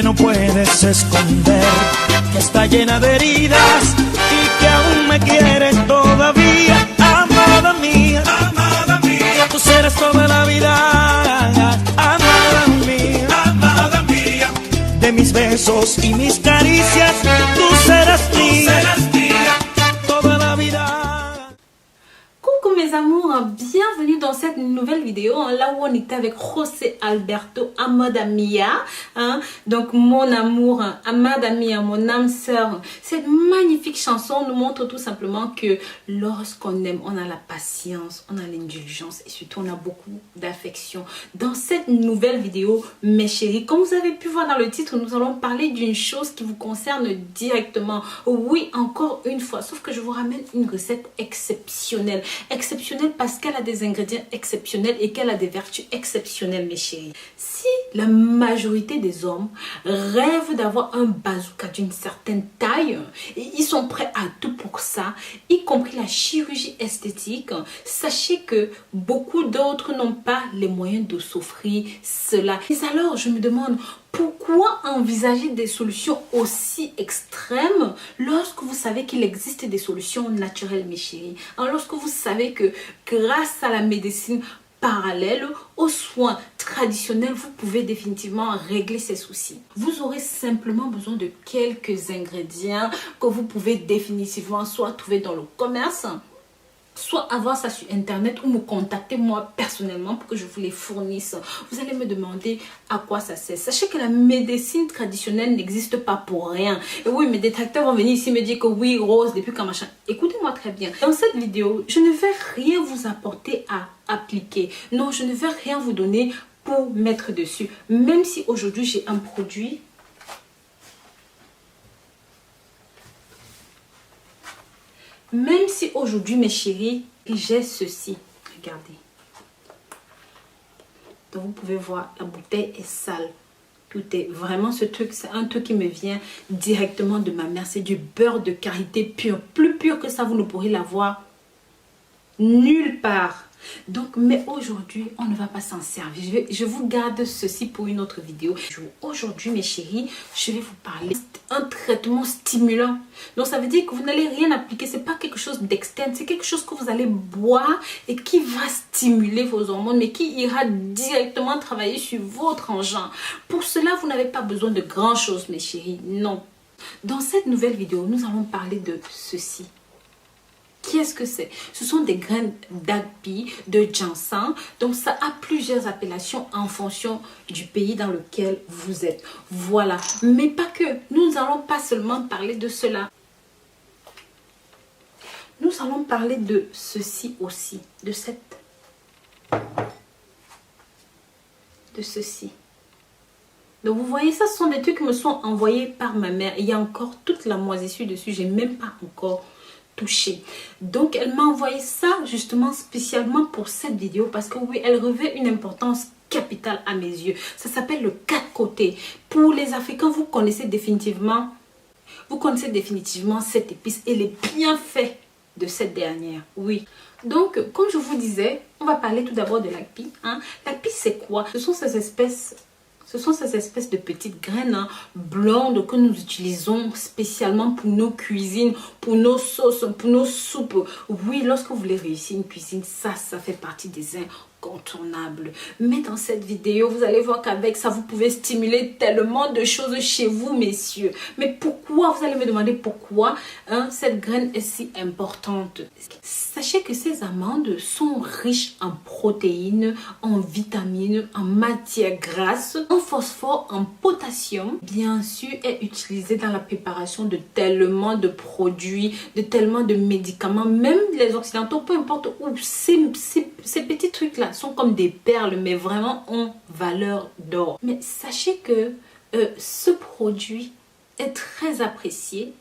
no puedes esconder, que está llena de heridas y que aún me quieres todavía, amada mía, tú serás toda la vida, amada mía, de mis besos y mis caricias, tú serás mía, toda la vida. Coucou mes amours, bienvenue dans cette nouvelle vidéo, là où on était avec José Alberto Amada Mia, donc mon amour, Amada Mia, mon âme sœur. Cette magnifique chanson nous montre tout simplement que lorsqu'on aime, on a la patience, on a l'indulgence et surtout on a beaucoup d'affection. Dans cette nouvelle vidéo, mes chéris, comme vous avez pu voir dans le titre, nous allons parler d'une chose qui vous concerne directement. Oui, encore une fois, sauf que je vous ramène une recette exceptionnelle. Exceptionnelle parce qu'elle a des ingrédients exceptionnels et qu'elle a des vertus exceptionnelles, mes chéris. Si la majorité des hommes rêvent d'avoir un bazooka d'une certaine taille et ils sont prêts à tout pour ça, y compris la chirurgie esthétique, sachez que beaucoup d'autres n'ont pas les moyens de s'offrir cela. Et alors, je me demande, pourquoi envisager des solutions aussi extrêmes lorsque vous savez qu'il existe des solutions naturelles, mes chéris? Alors, lorsque vous savez que grâce à la médecine parallèle aux soins traditionnels, vous pouvez définitivement régler ces soucis. Vous aurez simplement besoin de quelques ingrédients que vous pouvez définitivement soit trouver dans le commerce, soit avoir ça sur internet ou me contacter moi personnellement pour que je vous les fournisse. Vous allez me demander à quoi ça sert. Sachez que la médecine traditionnelle n'existe pas pour rien. Et oui, mes détracteurs vont venir ici me dire que oui, Rose, depuis quand machin. Écoutez-moi très bien. Dans cette vidéo, je ne vais rien vous apporter à appliquer. Non, je ne vais rien vous donner pour mettre dessus. Même si aujourd'hui j'ai un produit, même si aujourd'hui, mes chéris, j'ai ceci. Regardez. Donc, vous pouvez voir, la bouteille est sale. Tout est vraiment ce truc, c'est un truc qui me vient directement de ma mère. C'est du beurre de karité pur. Plus pur que ça, vous ne pourrez l'avoir nulle part. Donc, mais aujourd'hui, on ne va pas s'en servir. Je vous garde ceci pour une autre vidéo. Aujourd'hui, mes chéris, je vais vous parler d'un traitement stimulant. Donc, ça veut dire que vous n'allez rien appliquer. Ce n'est pas quelque chose d'externe. C'est quelque chose que vous allez boire et qui va stimuler vos hormones, mais qui ira directement travailler sur votre engin. Pour cela, vous n'avez pas besoin de grand chose, mes chéris. Non. Dans cette nouvelle vidéo, nous allons parler de ceci. Qu'est-ce que c'est? Ce sont des graines d'agpi, de ginseng. Donc, ça a plusieurs appellations en fonction du pays dans lequel vous êtes. Voilà. Mais pas que. Nous n'allons pas seulement parler de cela. Nous allons parler de ceci aussi. De ceci. Donc, vous voyez, ça, ce sont des trucs qui me sont envoyés par ma mère. Il y a encore toute la moisissure dessus. Je n'ai même pas encore touché. Donc, elle m'a envoyé ça justement spécialement pour cette vidéo parce que oui, elle revêt une importance capitale à mes yeux. Ça s'appelle le 4 côtés. Pour les Africains, vous connaissez définitivement cette épice et les bienfaits de cette dernière. Oui. Donc, comme je vous disais, on va parler tout d'abord de l'agpi. L'agpi, c'est quoi? Ce sont ces espèces de petites graines blondes que nous utilisons spécialement pour nos cuisines, pour nos sauces, pour nos soupes. Oui, lorsque vous voulez réussir une cuisine, ça fait partie des incontournables. Mais dans cette vidéo, vous allez voir qu'avec ça, vous pouvez stimuler tellement de choses chez vous, messieurs. Mais pourquoi? Vous allez me demander pourquoi cette graine est si importante. Sachez que ces amandes sont riches en protéines, en vitamines, en matières grasses, en phosphore, en potassium. Bien sûr, est utilisée dans la préparation de tellement de produits, de tellement de médicaments. Même les occidentaux, peu importe où, ces petits trucs-là sont comme des perles, mais vraiment ont valeur d'or. Mais sachez que ce produit est très apprécié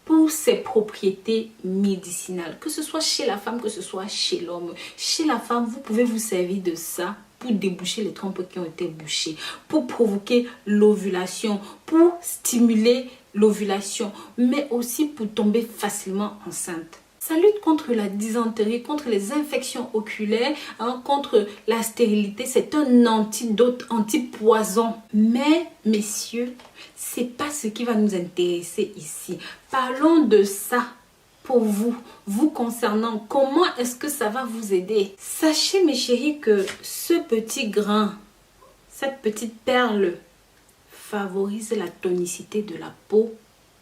pour ses propriétés médicinales, que ce soit chez la femme, que ce soit chez l'homme. Chez la femme, vous pouvez vous servir de ça pour déboucher les trompes qui ont été bouchées, pour provoquer l'ovulation, pour stimuler l'ovulation, mais aussi pour tomber facilement enceinte. Ça lutte contre la dysenterie, contre les infections oculaires, hein, contre la stérilité. C'est un antidote, antipoison. Mais, messieurs, c'est pas ce qui va nous intéresser ici. Parlons de ça pour vous, vous concernant. Comment est-ce que ça va vous aider? Sachez, mes chéris, que ce petit grain, cette petite perle, favorise la tonicité de la peau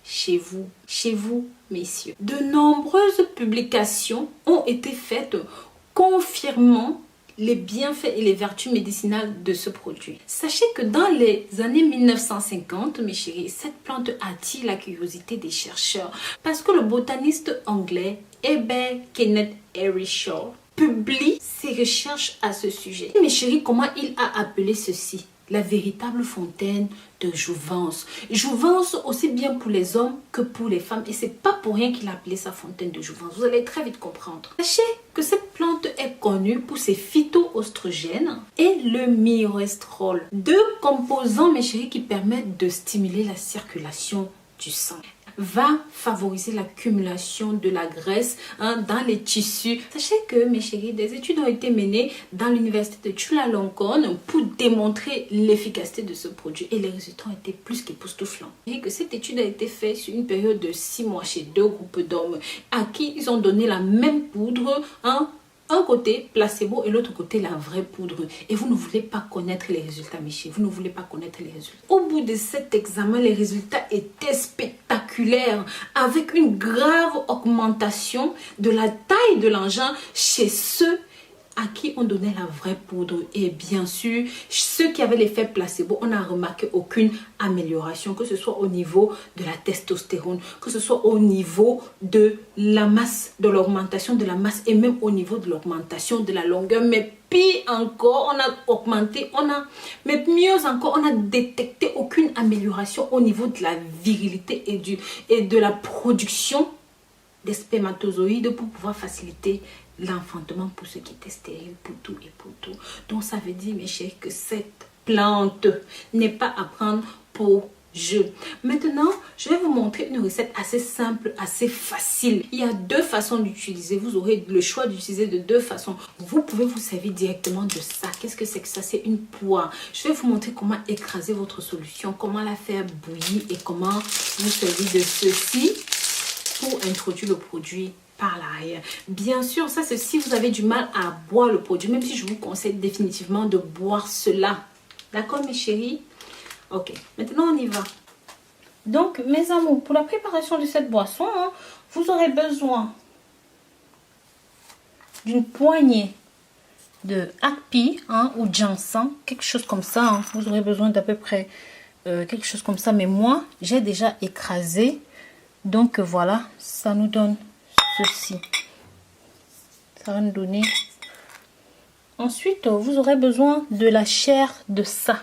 chez vous, messieurs. De nombreuses publications ont été faites confirmant les bienfaits et les vertus médicinales de ce produit. Sachez que dans les années 1950, mes chéris, cette plante attire la curiosité des chercheurs parce que le botaniste anglais Kenneth Erishaw publie ses recherches à ce sujet. Mes chéris, comment il a appelé ceci? La véritable fontaine de jouvence. Jouvence aussi bien pour les hommes que pour les femmes. Et c'est pas pour rien qu'il a appelé ça fontaine de jouvence. Vous allez très vite comprendre. Sachez que cette plante est connue pour ses phytoœstrogènes et le myroestrol. Deux composants, mes chéris, qui permettent de stimuler la circulation du sang. Va favoriser l'accumulation de la graisse dans les tissus. Sachez que, mes chéris, des études ont été menées dans l'université de Chulalongkorn pour démontrer l'efficacité de ce produit et les résultats ont été plus qu'époustouflants. Et que cette étude a été faite sur une période de 6 mois chez 2 groupes d'hommes à qui ils ont donné la même poudre, un côté placebo et l'autre côté la vraie poudre. Et vous ne voulez pas connaître les résultats, mes chéris. Vous ne voulez pas connaître les résultats. Au bout de cet examen, les résultats étaient spectaculaires avec une grave augmentation de la taille de l'engin chez ceux à qui on donnait la vraie poudre. Et bien sûr, ceux qui avaient l'effet placebo, on n'a remarqué aucune amélioration, que ce soit au niveau de la testostérone, que ce soit au niveau de la masse, de l'augmentation de la masse et même au niveau de l'augmentation de la longueur. Mais pire encore, on a augmenté, mais mieux encore, on a détecté aucune amélioration au niveau de la virilité et de la production des spermatozoïdes pour pouvoir faciliter l'enfantement pour ceux qui étaient stériles, pour tout et pour tout. Donc ça veut dire, mes chéris, que cette plante n'est pas à prendre pour jeu. Maintenant, je vais vous montrer une recette assez simple, assez facile. Il y a 2 façons d'utiliser. Vous aurez le choix d'utiliser de 2 façons. Vous pouvez vous servir directement de ça. Qu'est-ce que c'est que ça? C'est une poire. Je vais vous montrer comment écraser votre solution, comment la faire bouillir et comment vous servir de ceci pour introduire le produit par l'arrière. Bien sûr, ça c'est si vous avez du mal à boire le produit, même si je vous conseille définitivement de boire cela. D'accord, mes chéris? Ok, maintenant on y va. Donc, mes amours, pour la préparation de cette boisson, vous aurez besoin d'une poignée de akpi ou ginseng, quelque chose comme ça. Vous aurez besoin d'à peu près quelque chose comme ça. Mais moi, j'ai déjà écrasé. Donc, voilà, ça nous donne ceci. Ça va nous donner. Ensuite, vous aurez besoin de la chair de ça.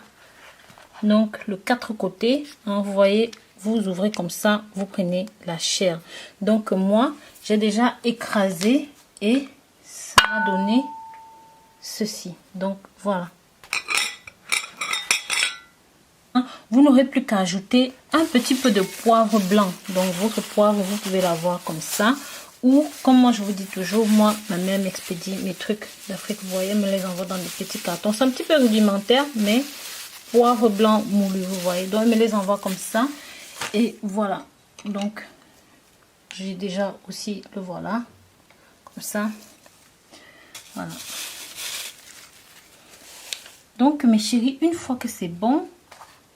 Donc, le 4 côtés, vous voyez, vous ouvrez comme ça, vous prenez la chair. Donc, moi, j'ai déjà écrasé et ça va donner ceci. Donc, voilà. Vous n'aurez plus qu'à ajouter un petit peu de poivre blanc. Donc, votre poivre, vous pouvez l'avoir comme ça. Ou, comme moi, je vous dis toujours, moi, ma mère m'expédie mes trucs d'Afrique. Vous voyez, elle me les envoie dans des petits cartons. C'est un petit peu rudimentaire, mais poivre blanc moulu, vous voyez. Donc, elle me les envoie comme ça. Et voilà. Donc, j'ai déjà aussi le voilà. Comme ça. Voilà. Donc, mes chéris, une fois que c'est bon,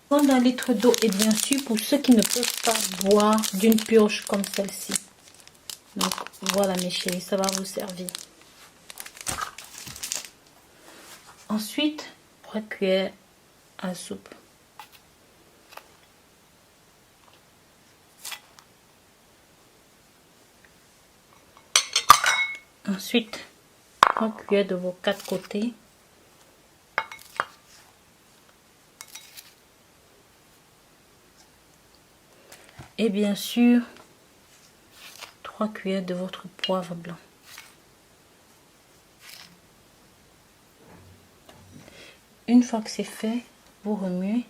prendre un litre d'eau. Et bien sûr, pour ceux qui ne peuvent pas boire d'une pioche comme celle-ci. Donc, voilà, mes chéris, ça va vous servir. Ensuite, 3 cuillères à soupe. Ensuite, 3 cuillères de vos 4 côtés. Et bien sûr, 3 cuillères de votre poivre blanc. Une fois que c'est fait, vous remuez.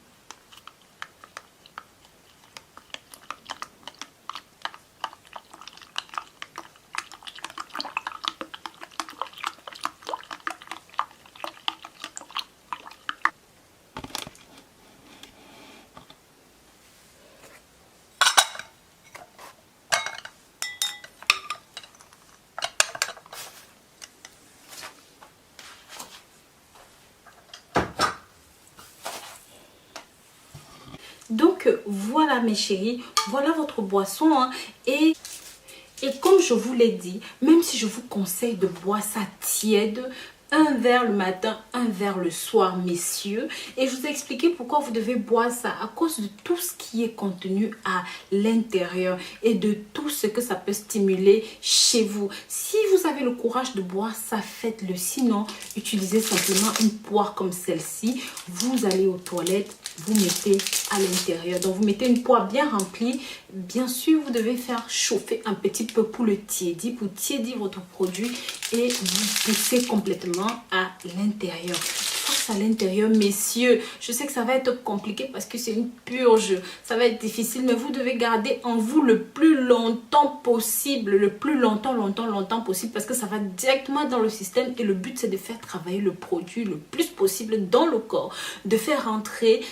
Donc voilà mes chéris, voilà votre boisson, hein. Et comme je vous l'ai dit, même si je vous conseille de boire ça tiède, un verre le matin, un verre le soir, messieurs. Et je vous ai expliqué pourquoi vous devez boire ça. À cause de tout ce qui est contenu à l'intérieur et de tout ce que ça peut stimuler chez vous. Si vous avez le courage de boire ça, faites-le. Sinon, utilisez simplement une poire comme celle-ci. Vous allez aux toilettes, vous mettez à l'intérieur. Donc, vous mettez une poire bien remplie. Bien sûr, vous devez faire chauffer un petit peu pour le tiédir, pour tiédir votre produit et vous poussez complètement à l'intérieur. Face à l'intérieur, messieurs, je sais que ça va être compliqué parce que c'est une purge, ça va être difficile, mais vous devez garder en vous le plus longtemps possible, le plus longtemps possible, parce que ça va directement dans le système et le but c'est de faire travailler le produit le plus possible dans le corps, de faire rentrer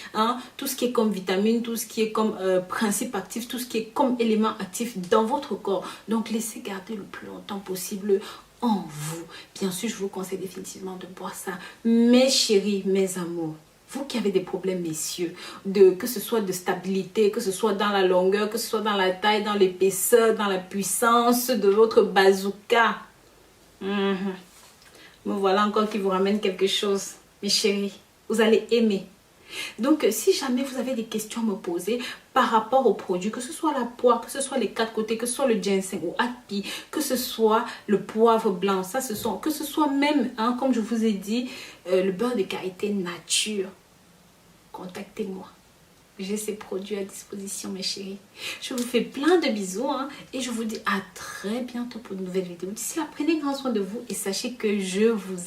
tout ce qui est comme vitamine, tout ce qui est comme principe actif, tout ce qui est comme élément actif dans votre corps. Donc laissez garder le plus longtemps possible en vous. Bien sûr, je vous conseille définitivement de boire ça. Mes chéris, mes amours, vous qui avez des problèmes, messieurs, que ce soit de stabilité, que ce soit dans la longueur, que ce soit dans la taille, dans l'épaisseur, dans la puissance de votre bazooka. Me voilà encore qui vous ramène quelque chose. Mes chéris, vous allez aimer. Donc, si jamais vous avez des questions à me poser par rapport aux produits, que ce soit la poire, que ce soit les 4 côtés, que ce soit le ginseng ou akpi, que ce soit le poivre blanc, que ce soit même, comme je vous ai dit, le beurre de karité nature, contactez-moi. J'ai ces produits à disposition, mes chéris. Je vous fais plein de bisous et je vous dis à très bientôt pour une nouvelle vidéo. D'ici là, prenez grand soin de vous et sachez que je vous aime.